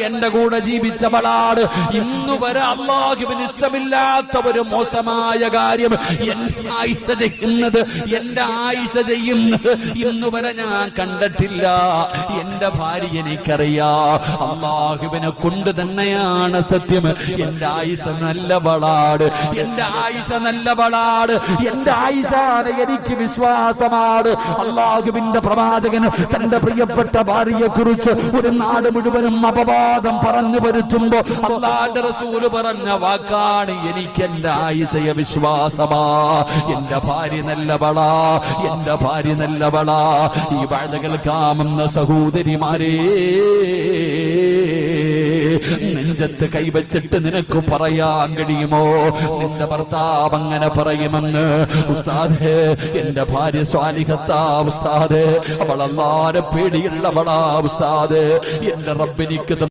എന്റെ കൂടെ ജീവിച്ചവളാണ്. ഇന്നുവരെ അല്ലാഹുവിന് ഇഷ്ടമില്ലാത്ത ഒരു മോശമായ കാര്യം എന്റെ ആയിഷ ചെയ്യുന്നത് ഇന്നുവരെ ഞാൻ കണ്ടിട്ടില്ല. എന്റെ ഭാര്യ എനിക്കറിയാം, അല്ലാഹുവിനെ കൊണ്ട് തന്നെയാണ് സത്യം. എന്റെ ആയിഷ നല്ലവളാണ്, എന്റെ ആയിഷ നല്ലവളാണ്, എന്റെ ആയിഷ എനിക്ക് വിശ്വാസമാണ്. അല്ലാഹുവിന്റെ പ്രവാചകൻ തന്റെ പ്രിയപ്പെട്ട ഭാര്യയെ കുറിച്ച് ഒരു നാട് മുഴുവനും അപവാദം പറഞ്ഞു വരുത്തുമ്പോ അല്ലാഹുവിന്റെ റസൂൽ പറഞ്ഞ വാക്കാണ്, എനിക്ക് എന്റെ ആയിഷയെ വിശ്വാസമാ. എന്റെ ഭാര്യ നല്ലവളാ, എന്റെ ഭാര്യ നല്ലവളാ. ഈ വാഴകൾ കാമുന്ന സഹോദരിമാരേ, നെഞ്ചത്ത് കൈവച്ചിട്ട് നിനക്ക് പറയാൻ കഴിയുമോ നിന്റെ ഭർത്താവ് അങ്ങനെ പറയുമെന്ന്? ഉസ്താദേ, എന്റെ ഭാര്യ സ്വാലിഹത്താ ഉസ്താദേ, അവൾ അല്ലാഹുവിനെ പേടിയുള്ളവളാ ഉസ്താദേ. എന്റെ റബ്ബെനിക്ക്